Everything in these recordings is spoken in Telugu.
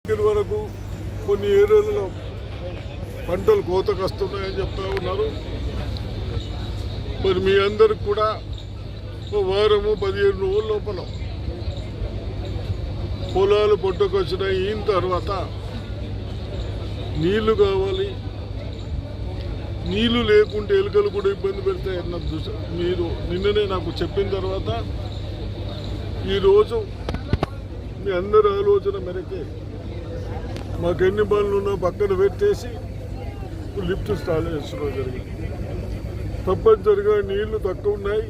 వరకు కొన్ని ఏరియాలలో పంటలు కోతకు వస్తున్నాయని చెప్తా ఉన్నారు. మరి మీ అందరికి కూడా ఓ వారము 15 రోజుల లోపల పొలాలు పొట్టుకు వచ్చినాయి. ఈయన తర్వాత నీళ్లు కావాలి. నీళ్లు లేకుంటే ఎలుకలు కూడా ఇబ్బంది పెడతాయన్న మీరు నిన్ననే నాకు చెప్పిన తర్వాత ఈరోజు మీ అందరి ఆలోచన మేరకే మాకు ఎన్ని పనులు ఉన్నా పక్కన పెట్టేసి లిఫ్ట్ స్టార్ట్ చేస్తున్నాం జరిగింది. తప్పనిసరిగా నీళ్లు తక్కువ ఉన్నాయి.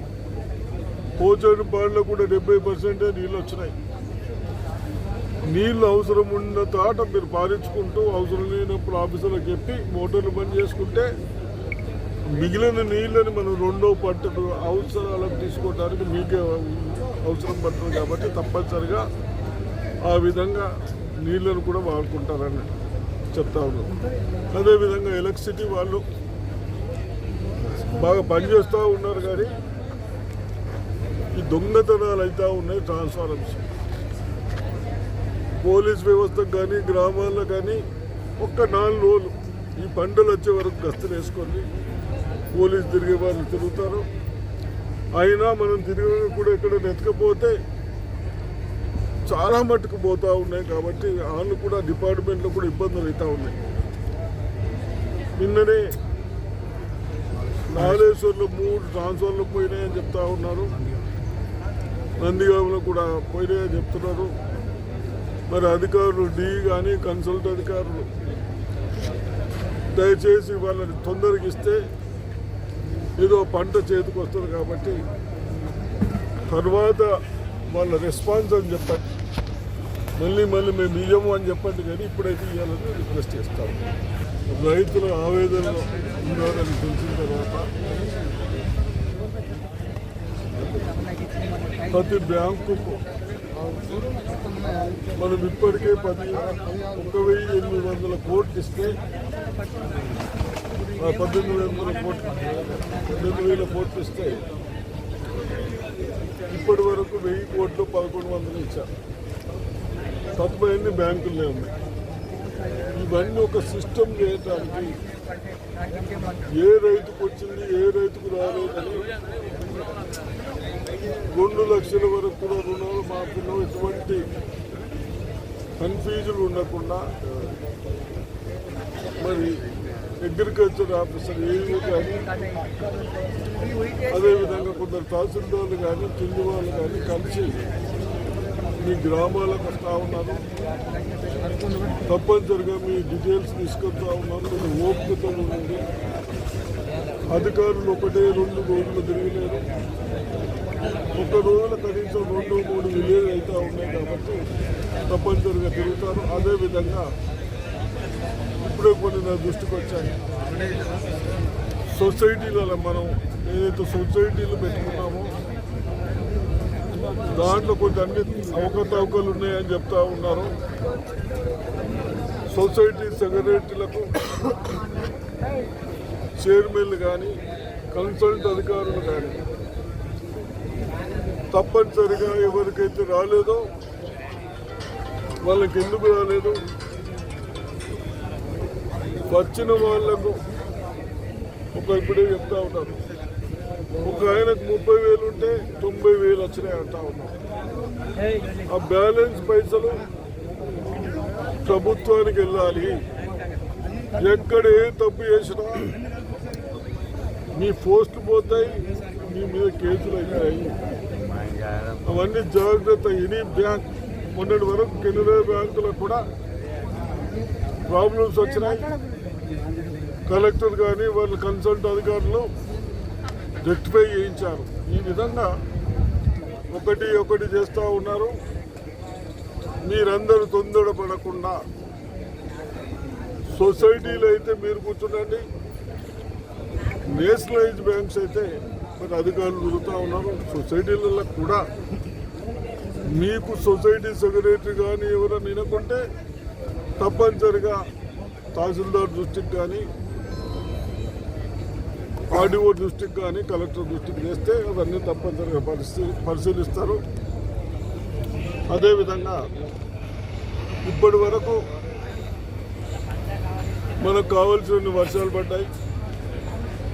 పోచని పాడులో కూడా 70% నీళ్ళు వచ్చినాయి. నీళ్ళు అవసరం ఉన్న తాట మీరు పారించుకుంటూ అవసరం లేనప్పుడు ఆఫీసులకు చెప్పి మోటార్లు బంద్ చేసుకుంటే మిగిలిన నీళ్ళని మనం రెండో పంటలు అవసరాలకు తీసుకోవడానికి మీకే అవసరం పడుతుంది. కాబట్టి తప్పనిసరిగా ఆ విధంగా నీళ్ళను కూడా వాడుకుంటారని చెప్తా ఉన్నాం. అదేవిధంగా ఎలక్ట్రిసిటీ వాళ్ళు బాగా పనిచేస్తూ ఉన్నారు. కానీ ఈ దొంగతనాలు అవుతూ ఉన్నాయి. ట్రాన్స్ఫార్మర్స్ పోలీస్ వ్యవస్థకు కానీ గ్రామాల్లో కానీ ఒక్క 4 రోజులు ఈ పంటలు వచ్చే వరకు గస్తలు వేసుకొని పోలీసు తిరిగే వాళ్ళు తిరుగుతారు. అయినా మనం తిరిగి కూడా ఎక్కడ నెతకపోతే చాలా మట్టుకు పోతూ ఉన్నాయి. కాబట్టి వాళ్ళు కూడా డిపార్ట్మెంట్లో కూడా ఇబ్బందులు అవుతూ ఉన్నాయి. నిన్ననే నాగేశ్వర్లో 3 ట్రాన్స్ఫర్లు పోయినాయని చెప్తా ఉన్నారు. నందిగామలో కూడా పోయినాయని చెప్తున్నారు. మరి అధికారులు కానీ కన్సల్ట్ అధికారులు దయచేసి వాళ్ళని తొందరగా ఇస్తే ఏదో పంట చేతికి వస్తుంది. కాబట్టి తర్వాత వాళ్ళ రెస్పాన్స్ అని చెప్పండి. మళ్ళీ మేము ఇయ్యము అని చెప్పండి. కానీ ఇప్పుడైతే ఇవ్వాలని రిక్వెస్ట్ చేస్తాము. రైతుల ఆవేదన ఉండాలని తెలిసిన తర్వాత ప్రతి బ్యాంకుకు మనం ఇప్పటికే 1,800 కోట్లు ఇస్తే 18,000 కోట్లు ఇస్తే ఇప్పటి వరకు 1000 కోట్లు 1,100 ఇచ్చారు. తప్ప ఎన్ని బ్యాంకులే ఉన్నాయి. ఇవన్నీ ఒక సిస్టమ్ చేయడానికి ఏ రైతుకు వచ్చింది ఏ రైతుకు రాలేదని 2 లక్షల వరకు కూడా రుణాలు మాఫీలో ఎటువంటి కన్ఫ్యూజన్ ఉండకుండా మరి అగ్రికల్చర్ ఆఫీసర్ ఏవి కానీ అదేవిధంగా కొందరు తహసీల్దార్లు కానీ కింది వాళ్ళు కానీ కలిసి మీ గ్రామాలకు వస్తూ ఉన్నారు. తప్పనిసరిగా మీ డీటెయిల్స్ తీసుకొస్తా ఉన్నారు. కొంచెం ఓపికతో ఉండండి. అధికారులు 1-2 రోజులు తిరగలేరు. ఒక రోజుల కనీసం 2-3 విలేజ్ అవుతూ ఉన్నాయి. కాబట్టి తప్పనిసరిగా తిరుగుతారు. అదేవిధంగా ఇప్పుడే కొన్ని నా దృష్టికి వచ్చాయి. సొసైటీలలో మనం ఏదైతే సొసైటీలు పెట్టుకున్నామో దాంట్లో కొన్ని అన్ని అవకతవకలు ఉన్నాయని చెప్తా ఉన్నారు. సొసైటీ సెక్రటరీలకు చైర్మన్లు కానీ కన్సల్ట్ అధికారులు కానీ తప్పనిసరిగా ఎవరికైతే రాలేదో వాళ్ళకి ఎందుకు రాలేదు, వచ్చిన వాళ్లకు ఇప్పుడే చెప్తా ఉన్నారు. ఒక ఆయనకు 30,000 ఉంటే 90,000 వచ్చినాయి అంటా ఉన్నారు. ఆ బ్యాలెన్స్ పైసలు ప్రభుత్వానికి వెళ్ళాలి. ఎక్కడ ఏ తప్పు చేసినా మీ పోస్టులు పోతాయి, మీ మీద కేసులు అవుతాయి. అవన్నీ జాగ్రత్త. ఎనీ బ్యాంక్ మొన్నటి వరకు కెనరా బ్యాంకులకు కూడా ప్రాబ్లమ్స్ వచ్చినాయి. కలెక్టర్ కానీ వాళ్ళ కన్సల్ట్ అధికారులు రెక్టిఫై చేయించారు. ఈ విధంగా ఒకటి చేస్తూ ఉన్నారు. మీరందరూ తొందరపడకుండా సొసైటీలు అయితే మీరు కూర్చుండండి. నేషనలైజ్ బ్యాంక్స్ అయితే మరి అధికారులు తిరుగుతూ ఉన్నారు. సొసైటీలలో కూడా మీకు సొసైటీ సెక్రటరీ కానీ ఎవరైనా వినకుంటే తప్పనిసరిగా తహసీల్దార్ దృష్టికి కానీ ఆర్డీఓ దృష్టికి కానీ కలెక్టర్ దృష్టికి చేస్తే అవన్నీ తప్పనిసరిగా పరిశీలిస్తారు. అదేవిధంగా ఇప్పటి వరకు మనకు కావాల్సిన వర్షాలు పడ్డాయి.